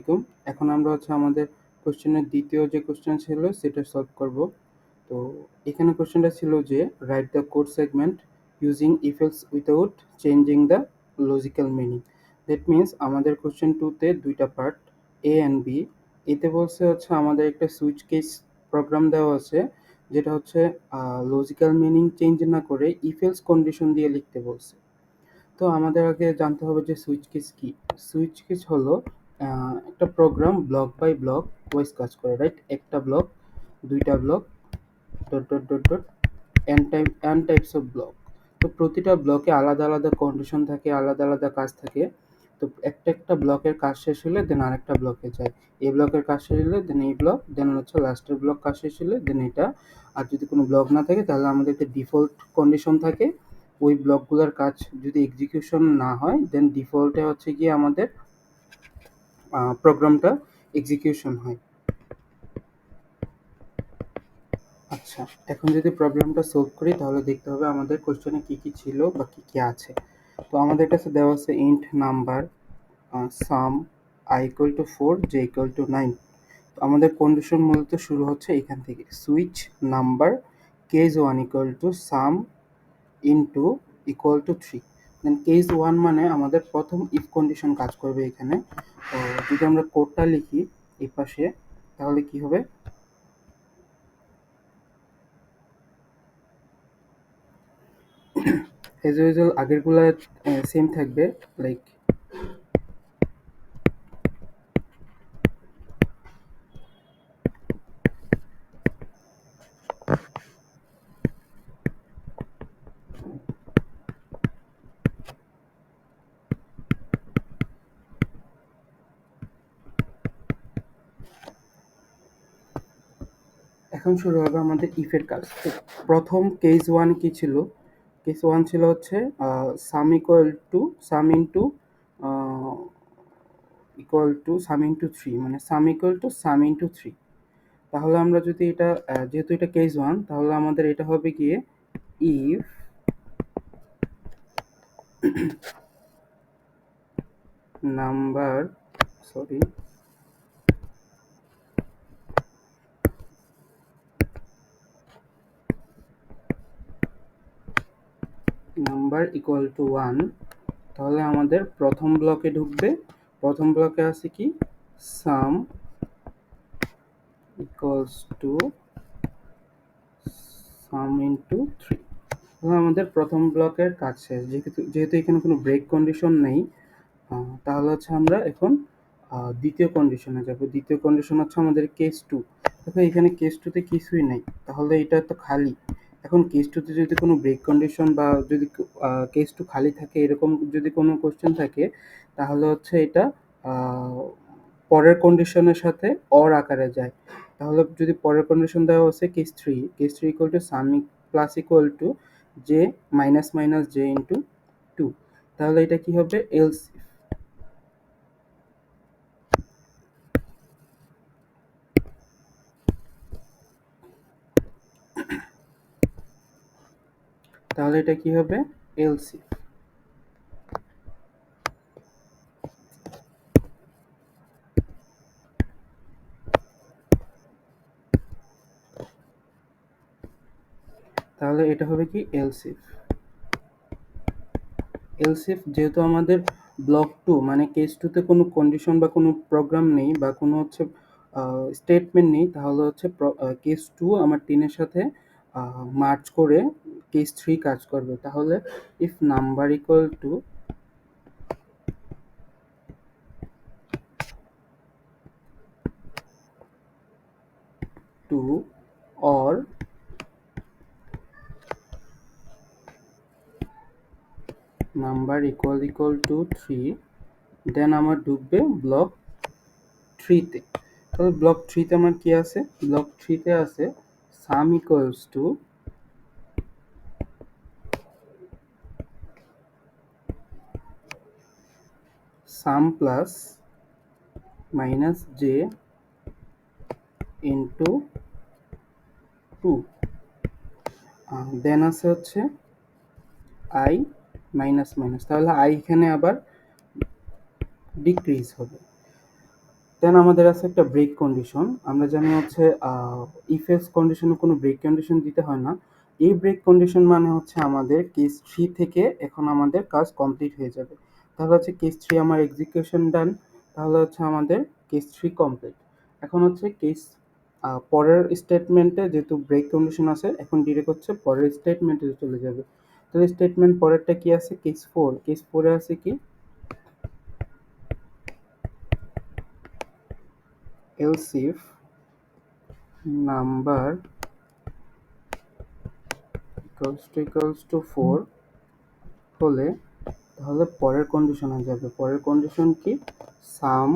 আলাইকুম। এখন আমরা আমাদের কোশ্চেনের দ্বিতীয় যে কোশ্চেন ছিল সেটা সলভ করব। তো এখানে কোশ্চেনটা ছিল যে write the code segment using if else without changing the logical meaning. That means আমাদের কোশ্চেন 2 তে দুইটা পার্ট, এ অ্যান্ড বি। এতে বলছে আমাদের একটা সুইচ কেস প্রোগ্রাম দেওয়া আছে, যেটা লজিক্যাল মিনিং চেঞ্জ না করে ইফ এলস কন্ডিশন দিয়ে লিখতে বলছে। তো আমাদের আগে জানতে হবে যে সুইচ কেস কি। সুইচ কেস হলো একটা program block by block wise কাজ করে, রাইট? একটা ব্লক, দুইটা block, dot dot dot dot n types of block. তো প্রতিটা ব্লকে আলাদা আলাদা কন্ডিশন থাকে, আলাদা আলাদা কাজ থাকে। তো একটা একটা ব্লকের কাজ শেষ হলে দেন আরেকটা ব্লকে যায়। এই ব্লকের কাজ শেষ হলে দেন এই ব্লক, দেন লাস্টের ব্লক কাজ শেষ হলে দেন এটা। আর যদি কোনো ব্লক না থাকে তাহলে আমাদের একটা ডিফল্ট কন্ডিশন থাকে। ওই ব্লকগুলোর কাজ যদি এক্সিকিউশন না হয় দেন ডিফল্টে গিয়ে আমাদের প্রোগ্রামটা এক্সিকিউশন হয়। আচ্ছা, এখন যদি প্রবলেমটা সলভ করি তাহলে দেখতে হবে আমাদের কোশ্চেনে কি কি ছিল বা কি কি আছে। তো আমাদের কাছে দেওয়া আছে int number, some i equal to 4, j equal to 9। তো আমাদের কন্ডিশন মূলত শুরু হচ্ছে এখান থেকে, switch number case 1 equal to sum into equal to 3। Then case 1 মানে আমাদের প্রথম ইফ কন্ডিশন কাজ করবে এখানে। তো যদি আমরা কোডটা লিখি এই পাশে তাহলে কি হবে, অ্যাজ ইউজুয়াল আগেরগুলা সেম থাকবে, লাইক এখন শুরু হবে আমাদের ইফের কাজ। প্রথম কেস 1 কি ছিল? কেস 1 ছিল সাম equal to some into equal to some into 3, মানে সাম ইকুয়াল টু সাম ইন্টু 3। তাহলে আমরা যদি এটা যেহেতু এটা কেস 1 তাহলে আমাদের এটা হবে গিয়ে ইফ নাম্বার ইকুয়াল টু 1, তাহলে আমাদের প্রথম ব্লকে ঢুকবে। প্রথম ব্লকে আছে কি, sum equals to some into 3। তাহলে আমাদের প্রথম ব্লকের কাজ শেষ। যেহেতু এখানে কোনো ব্রেক কন্ডিশন নেই, তাহলে আমরা এখন দ্বিতীয় কন্ডিশনে যাব। দ্বিতীয় কন্ডিশন আমাদের কেস 2। দেখো এখানে কেস 2 তে কিছুই নেই, তাহলে এটা তো খালি। এখন কেস 2 তে যদি কোনো ব্রেক কন্ডিশন বা যদি কেস 2 খালি থাকে এরকম যদি কোনো কোশ্চেন থাকে তাহলে এটা পরের কন্ডিশনের সাথে অর আকারে যায়। তাহলে যদি পরের কন্ডিশন দেওয়া আছে case 3 equal to sum plus equal to J minus minus j into 2, তাহলে এটা কি হবে, এলস। তাহলে এটা কি হবে, এলসি। তাহলে এটা হবে কি, এলসিফ। এলসিফ যেহেতু আমাদের ব্লক 2 মানে কেস 2 তে কোনো কন্ডিশন বা কোনো প্রোগ্রাম নেই বা কোনো স্টেটমেন্ট নেই, তাহলে কেস 2 আমার 3 এর সাথে মার্জ করে কেস 3 কাজ করবে। তাহলে if number equal to two or number equal to 3, then আমার ঢুকবে ব্লক 3 তে। তাহলে ব্লক 3 তে আমার কি আছে, ব্লক 3 তে আছে sum equals to sum plus minus j into 2, then আছে আই মাইনাস মাইনাস, তাহলে আই এখানে আবার ডিক্রিজ হবে। দেন আমাদের আছে একটা ব্রেক কন্ডিশন। আমরা জানি হচ্ছে ইফ এলস কন্ডিশনে কোনো ব্রেক কন্ডিশন দিতে হয় না। এই ব্রেক কন্ডিশন মানে হচ্ছে আমাদের কেস 3 থেকে এখন আমাদের কাজ কমপ্লিট হয়ে যাবে। তাহলে হচ্ছে কেস 3 আমার এক্সিকিউশন ডান, তাহলে হচ্ছে আমাদের কেস 3 কমপ্লিট। এখন হচ্ছে কেস পরের স্টেটমেন্টে যেহেতু ব্রেক কন্ডিশন আছে, এখন ডিরেক্ট হচ্ছে পরের স্টেটমেন্টে চলে যাবে। তাহলে স্টেটমেন্ট পরেরটা কি আছে? কেস 4। কেস 4 এ আছে কি? else if number equals to 4 হলে তাহলে পরের কন্ডিশনে যাবে। পরের কন্ডিশন কি? Sum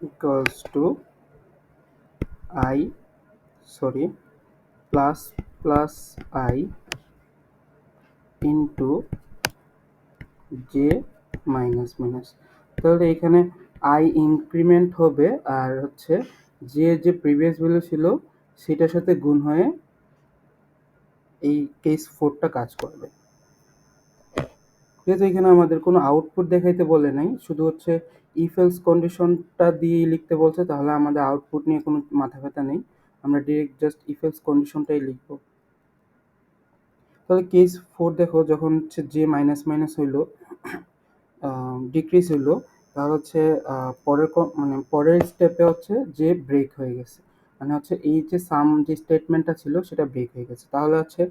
equals to i sorry plus plus i into j minus minus. তাহলে এখানে আই ইনক্রিমেন্ট হবে আর হচ্ছে যে প্রিভিয়াস ভ্যালু ছিল সেটার সাথে গুণ হয়ে এই কেস 4টা কাজ করবে। যেহেতু এখানে আমাদের কোনো আউটপুট দেখাইতে বলে নাই, শুধু হচ্ছে ইফ এলস কন্ডিশনটা দিয়ে লিখতে বলছে, তাহলে আমাদের আউটপুট নিয়ে কোনো মাথা ব্যথা নেই, আমরা ডিরেক্ট জাস্ট ইফ এলস কন্ডিশনটাই লিখব। তাহলে কেস 4 দেখো, যখন হচ্ছে যে মাইনাস মাইনাস হইলো ডিক্রিজ হইলো, তাহলে হচ্ছে মানে পরের স্টেপে হচ্ছে যে ব্রেক হয়ে গেছে, মানে হচ্ছে এই যে সাম যে স্টেটমেন্টটা ছিল সেটা ব্রেক হয়ে গেছে। তাহলে হচ্ছে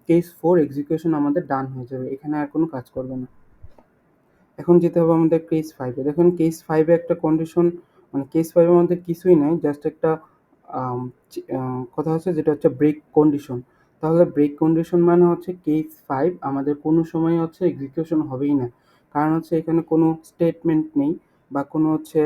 কেস 4 এক্সিকিউশন আমাদের ডান হয়ে যাবে, এখানে আর কোনো কাজ করবে না। এখন যেতে হবে আমাদের কেস 5-এ। দেখুন কেস 5-এ একটা কন্ডিশন, মানে কেস 5-এর মধ্যে কিছুই নাই, জাস্ট একটা কথা হচ্ছে যেটা হচ্ছে ব্রেক কন্ডিশন। তাহলে ব্রেক কন্ডিশন মানে হচ্ছে কেস 5 আমাদের কোনো সময় হচ্ছে এক্সিকিউশন হবেই না, কারণ হচ্ছে এখানে কোনো স্টেটমেন্ট নেই বা কোনো হচ্ছে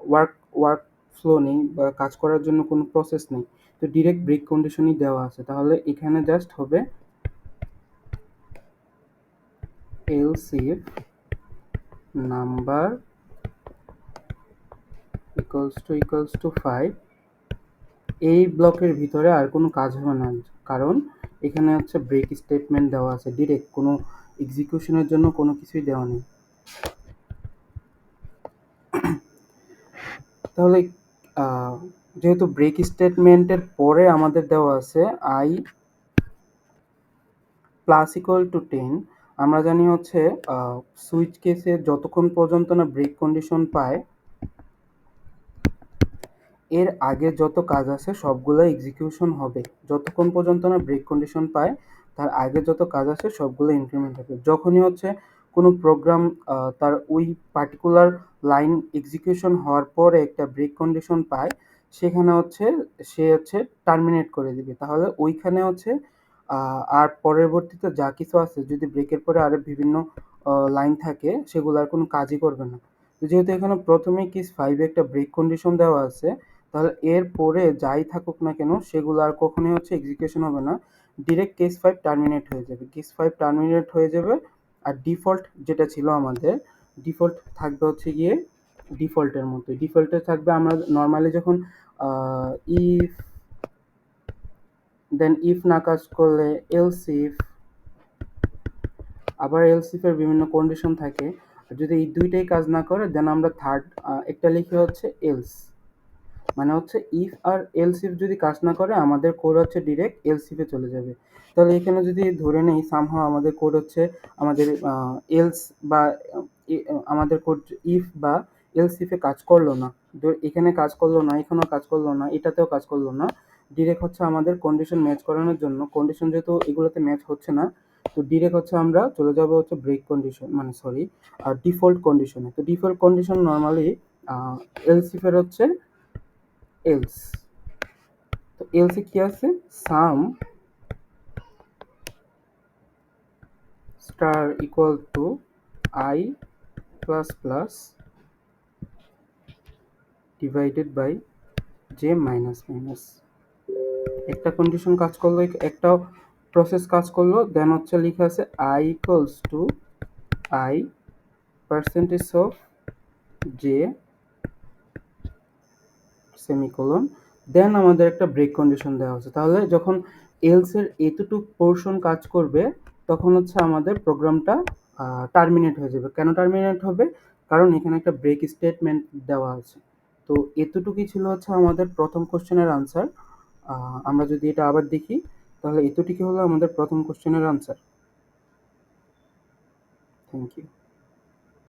ওয়ার্ক ওয়ার্ক ফ্লো নেই বা কাজ করার জন্য কোনো প্রসেস নেই, তো ডিরেক্ট ব্রেক কন্ডিশনই দেওয়া আছে। তাহলে এখানে জাস্ট হবে else if number equals to 5, এই ব্লকের ভিতরে আর কোনো কাজ হবে না, কারণ এখানে হচ্ছে ব্রেক স্টেটমেন্ট দেওয়া আছে, ডিরেক্ট কোনো এক্সিকিউশনের জন্য কোনো কিছুই দেওয়া নেই। তাহলে যেহেতু ব্রেক স্টেটমেন্টের পরে আমাদের দেওয়া আছে আই প্লাস ইকুয়াল টু 10, আমরা জানি হচ্ছে সুইচ কেসে যতক্ষণ পর্যন্ত না ব্রেক কন্ডিশন পায়, এর আগে যত কাজ আছে সবগুলো এক্সিকিউশন হবে। যতক্ষণ পর্যন্ত না ব্রেক কন্ডিশন পায় তার আগে যত কাজ আছে সবগুলো ইনক্রিমেন্ট হবে। যখনই হচ্ছে কোনো প্রোগ্রাম তার ওই পার্টিকুলার লাইন এক্সিকিউশন হওয়ার পরে একটা ব্রেক কন্ডিশন পায়, সেখানে হচ্ছে সে হচ্ছে টার্মিনেট করে দিবে। তাহলে ওইখানে হচ্ছে আর পরবর্তীতে যা কিছু আছে, যদি ব্রেকের পরে আরও বিভিন্ন লাইন থাকে, সেগুলো আর কোনো কাজই করবে না। তো যেহেতু এখানে প্রথমেই কেস 5-এ একটা ব্রেক কন্ডিশন দেওয়া আছে, তাহলে এর পরে যাই থাকুক না কেন সেগুলো আর কখনোই হচ্ছে এক্সিকিউশন হবে না, ডিরেক্ট কেস 5 টার্মিনেট হয়ে যাবে। কেস 5 টার্মিনেট হয়ে যাবে আর ডিফল্ট যেটা ছিল আমাদের, ডিফল্ট থাকবে হচ্ছে গিয়ে ডিফল্টের মতোই। ডিফল্টে থাকবে আমরা নর্মালি যখন ইফ দেন ইফ না কাজ করলে এলস ইফ, আবার এলস ইফের বিভিন্ন কন্ডিশন থাকে। আর যদি এই দুইটাই কাজ না করে দেন আমরা থার্ড একটা লিখে হচ্ছে এলস, মানে হচ্ছে ইফ আর এলস ইফ যদি কাজ না করে আমাদের কোড হচ্ছে ডিরেক্ট এলস ইফে চলে যাবে। তাহলে এখানে যদি ধরে নেই সামহাও আমাদের কোড হচ্ছে আমাদের এলস বা আমাদের কোড ইফ বা এলস ইফে কাজ করলো না, এখানে কাজ করলো না, এখানেও কাজ করলো না, এটাতেও কাজ করলো না, ডিরেক্ট হচ্ছে আমাদের কন্ডিশন ম্যাচ করানোর জন্য, কন্ডিশন যেহেতু এগুলোতে ম্যাচ হচ্ছে না, তো ডিরেক্ট হচ্ছে আমরা চলে যাব হচ্ছে ব্রেক কন্ডিশন, মানে সরি ডিফল্ট কন্ডিশনে। তো ডিফল্ট কন্ডিশন নর্মালি এলস ইফের হচ্ছে এলস। তো এলসে কি আছে? Sum star equal to i plus plus divided by j minus minus. একটা কন্ডিশন কাজ করলো, একটা প্রসেস কাজ করলো, দেন হচ্ছে লিখা আছে i equals to i percentage of j semicolon, then আমাদের একটা ব্রেক কন্ডিশন দেওয়া হচ্ছে। তাহলে যখন এলস এর এতটুক পোর্শন কাজ করবে তখন হচ্ছে আমাদের প্রোগ্রামটা টার্মিনেট হয়ে যাবে। কেন টার্মিনেট হবে? কারণ এখানে একটা ব্রেক স্টেটমেন্ট দেওয়া আছে। তো এতটুকুই ছিল হচ্ছে আমাদের প্রথম কোশ্চেনের আনসার। আমরা যদি এটা আবার দেখি তাহলে এতটুকুই হলো আমাদের প্রথম কোশ্চেনের আনসার। Thank you.